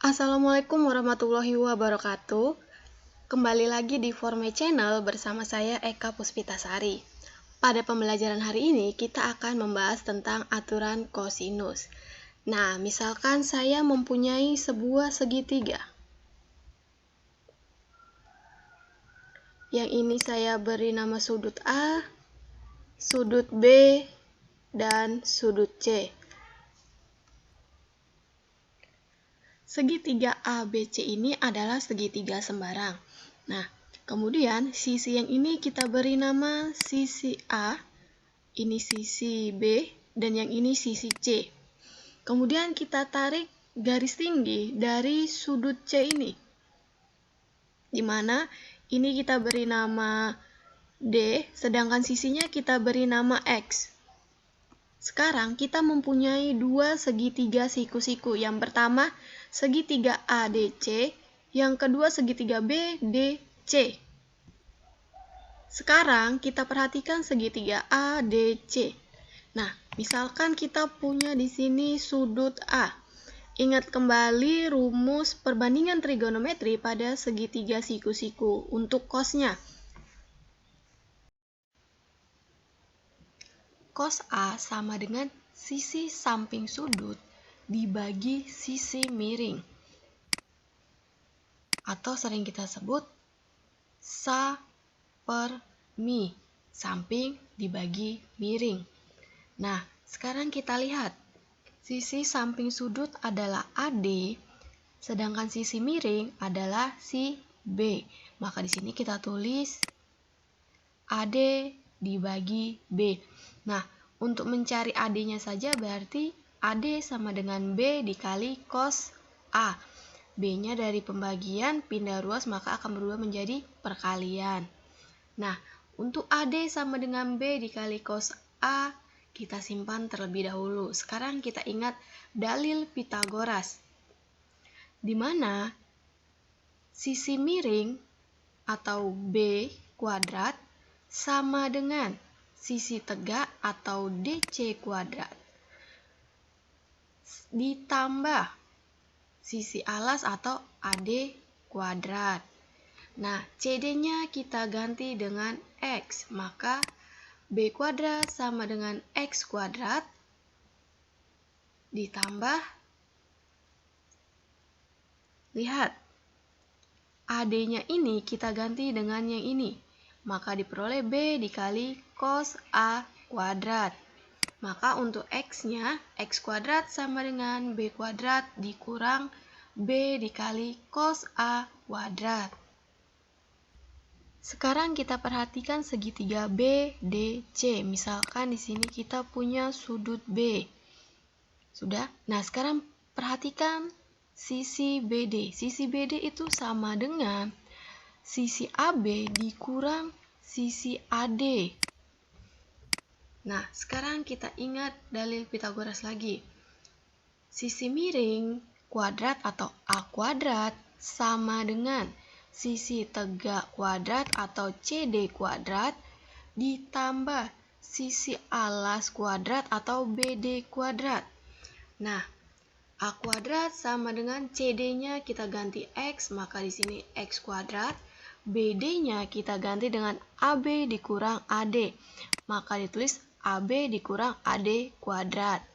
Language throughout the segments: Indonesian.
Assalamualaikum warahmatullahi wabarakatuh. Kembali lagi di Forme Channel bersama saya Eka Puspitasari. Pada pembelajaran hari ini kita akan membahas tentang aturan kosinus. Nah, misalkan saya mempunyai sebuah segitiga. Yang ini saya beri nama sudut A, sudut B, dan sudut C. Segitiga ABC ini adalah segitiga sembarang. Nah, kemudian sisi yang ini kita beri nama sisi A, ini sisi B, dan yang ini sisi C. Kemudian kita tarik garis tinggi dari sudut C ini, di mana ini kita beri nama D, sedangkan sisinya kita beri nama X. Sekarang kita mempunyai dua segitiga siku-siku. Yang pertama segitiga ADC, yang kedua segitiga BDC. Sekarang kita perhatikan segitiga ADC. Nah, misalkan kita punya di sini sudut A. Ingat kembali rumus perbandingan trigonometri pada segitiga siku-siku untuk cosnya. Cos A sama dengan sisi samping sudut dibagi sisi miring. Atau sering kita sebut sa per mi, samping dibagi miring. Nah, sekarang kita lihat. Sisi samping sudut adalah AD, sedangkan sisi miring adalah si B. Maka di sini kita tulis AD dibagi B. Nah, untuk mencari AD-nya saja berarti AD sama dengan B dikali cos A. B-nya dari pembagian pindah ruas maka akan berubah menjadi perkalian. Nah, untuk AD sama dengan B dikali cos A kita simpan terlebih dahulu. Sekarang kita ingat dalil Pitagoras, di mana sisi miring atau B kuadrat sama dengan sisi tegak atau DC kuadrat ditambah sisi alas atau AD kuadrat. Nah, CD-nya kita ganti dengan X, maka B kuadrat sama dengan X kuadrat ditambah, lihat, AD-nya ini kita ganti dengan yang ini, maka diperoleh B dikali cos A kuadrat. Maka untuk X-nya, X kuadrat sama dengan B kuadrat dikurang B dikali cos A kuadrat. Sekarang kita perhatikan segitiga BDC. Misalkan di sini kita punya sudut B. Sudah? Nah, sekarang perhatikan sisi BD. Sisi BD itu sama dengan sisi AB dikurang sisi AD. Nah, sekarang kita ingat dalil Pitagoras lagi. Sisi miring kuadrat atau A kuadrat sama dengan sisi tegak kuadrat atau CD kuadrat ditambah sisi alas kuadrat atau BD kuadrat. Nah, A kuadrat sama dengan CD-nya kita ganti X, maka di sini X kuadrat. BD-nya kita ganti dengan AB dikurang AD, maka ditulis AB dikurang AD kuadrat.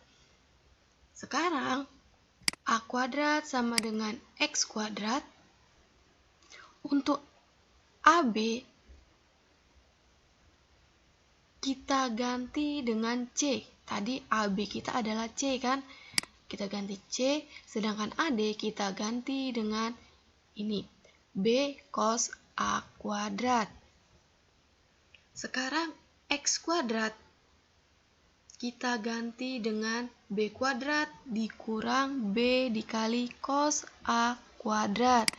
Sekarang A kuadrat sama dengan X kuadrat. Untuk AB kita ganti dengan C. Tadi AB kita adalah C kan? Kita ganti C, sedangkan AD kita ganti dengan ini, B cos A kuadrat. Sekarang X kuadrat kita ganti dengan B kuadrat dikurang B dikali cos A kuadrat.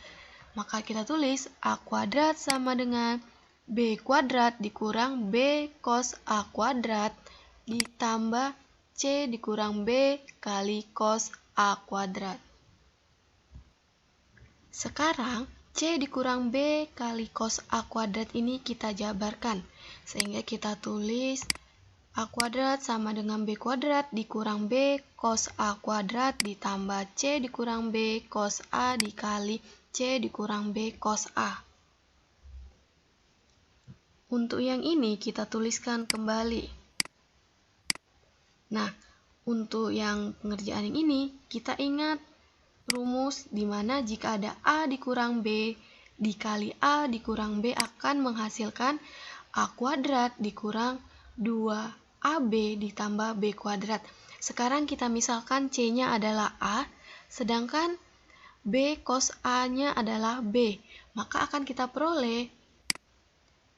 Maka kita tulis A kuadrat sama dengan B kuadrat dikurang B cos A kuadrat ditambah C dikurang B kali cos A kuadrat. Sekarang C dikurang B kali cos A kuadrat ini kita jabarkan. Sehingga kita tulis A kuadrat sama dengan B kuadrat dikurang B cos A kuadrat ditambah C dikurang B cos A dikali C dikurang B cos A. Untuk yang ini kita tuliskan kembali. Nah, untuk yang pengerjaan yang ini kita ingat rumus di mana jika ada A dikurang B dikali A dikurang B akan menghasilkan A kuadrat dikurang 2AB ditambah B kuadrat. Sekarang kita misalkan C-nya adalah A, sedangkan B cos A-nya adalah B. Maka akan kita peroleh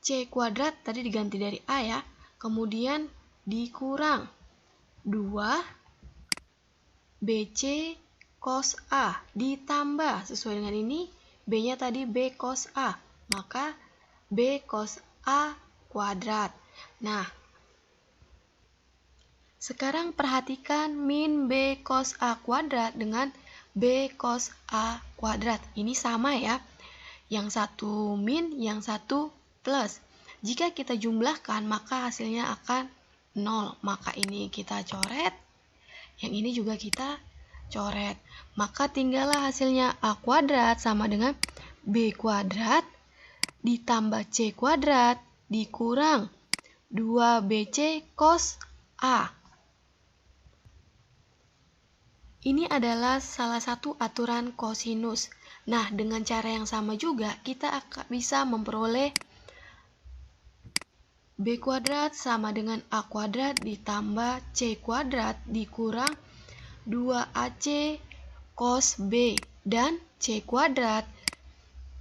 C kuadrat, tadi diganti dari A ya, kemudian dikurang 2 BC cos A ditambah, sesuai dengan ini, B-nya tadi B cos A, maka B cos A kuadrat. Nah, sekarang perhatikan min B cos A kuadrat dengan B cos A kuadrat. Ini sama ya. Yang satu min, yang satu plus. Jika kita jumlahkan, maka hasilnya akan 0. Maka ini kita coret. Yang ini juga kita coret. Maka tinggallah hasilnya A kuadrat sama dengan B kuadrat ditambah C kuadrat dikurang 2BC cos A. Ini adalah salah satu aturan kosinus. Nah, dengan cara yang sama juga kita akan bisa memperoleh B kuadrat sama dengan A kuadrat ditambah C kuadrat dikurang 2AC cos B dan C kuadrat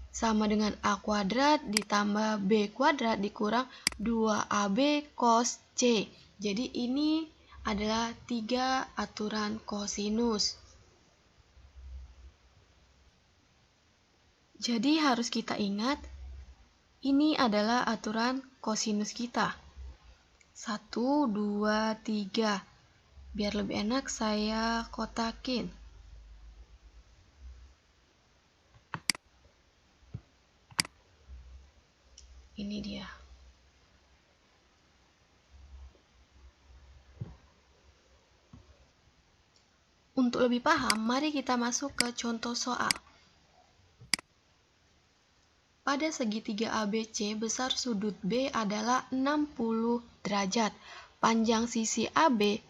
sama dengan A kuadrat ditambah B kuadrat dikurang 2AB cos C. Jadi ini adalah 3 aturan kosinus. Jadi harus kita ingat, ini adalah aturan kosinus kita. 1, 2, 3. Biar lebih enak saya kotakin. Ini dia. Untuk lebih paham, mari kita masuk ke contoh soal. Pada segitiga ABC, besar sudut B adalah 60 derajat. Panjang sisi AB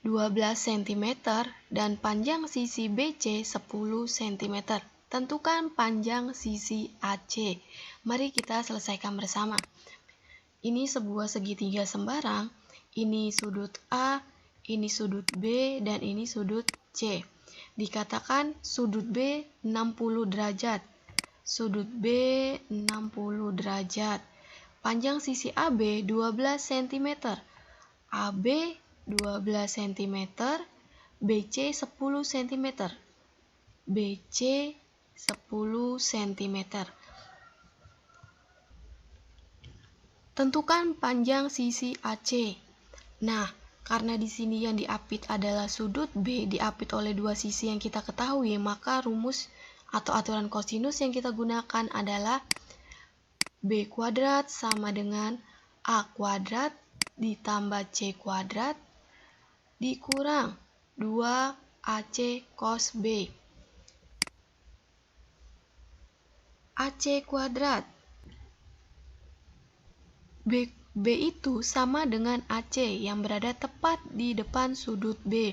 12 cm dan panjang sisi BC 10 cm. Tentukan panjang sisi AC. Mari kita selesaikan bersama. Ini sebuah segitiga sembarang. Ini sudut A, ini sudut B, dan ini sudut C. Dikatakan sudut B 60 derajat. Sudut B 60 derajat. Panjang sisi AB 12 cm. AB 12 cm. BC 10 cm. BC 10 cm. Tentukan panjang sisi AC. Nah, karena di sini yang diapit adalah sudut B diapit oleh dua sisi yang kita ketahui, maka rumus atau aturan kosinus yang kita gunakan adalah B kuadrat sama dengan A kuadrat ditambah C kuadrat dikurang 2AC cos B. AC kuadrat. B itu sama dengan AC yang berada tepat di depan sudut B.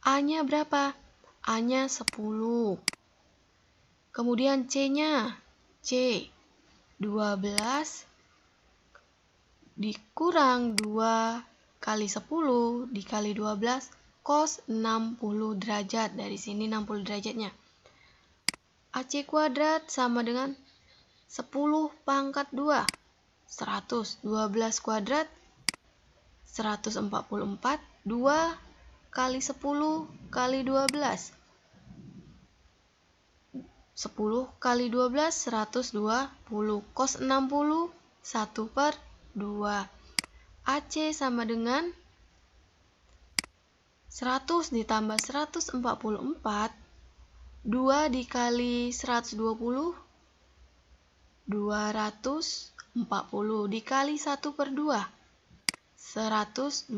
A-nya berapa? A-nya 10. Kemudian C-nya, C 12 dikurang 2 kali 10 dikali 12 cos 60 derajat. Dari sini 60 derajatnya. AC kuadrat sama dengan 10 pangkat 2. 100. 12 kuadrat 144. 2 kali 10 kali 12. 10 kali 12 120. Cos 60 1/2. AC sama dengan 100 ditambah 144. 2 dikali 120 240 dikali 1/2 120.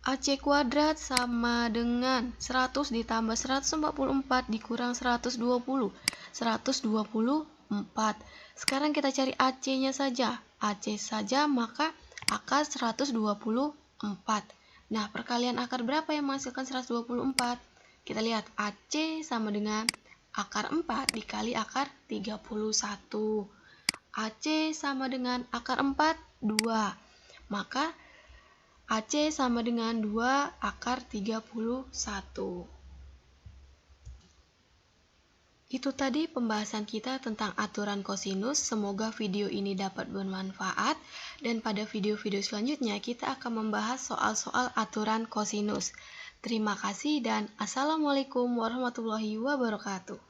AC kuadrat sama dengan 100 ditambah 144 dikurang 120. 124. Sekarang kita cari AC-nya saja. AC saja maka akar 124. Nah, perkalian akar berapa yang menghasilkan 124? Kita lihat AC sama dengan akar 4 dikali akar 31. AC sama dengan akar 4, 2. Maka AC sama dengan 2 akar 31. Itu tadi pembahasan kita tentang aturan kosinus. Semoga video ini dapat bermanfaat. Dan pada video-video selanjutnya kita akan membahas soal-soal aturan kosinus. Terima kasih dan Assalamualaikum warahmatullahi wabarakatuh.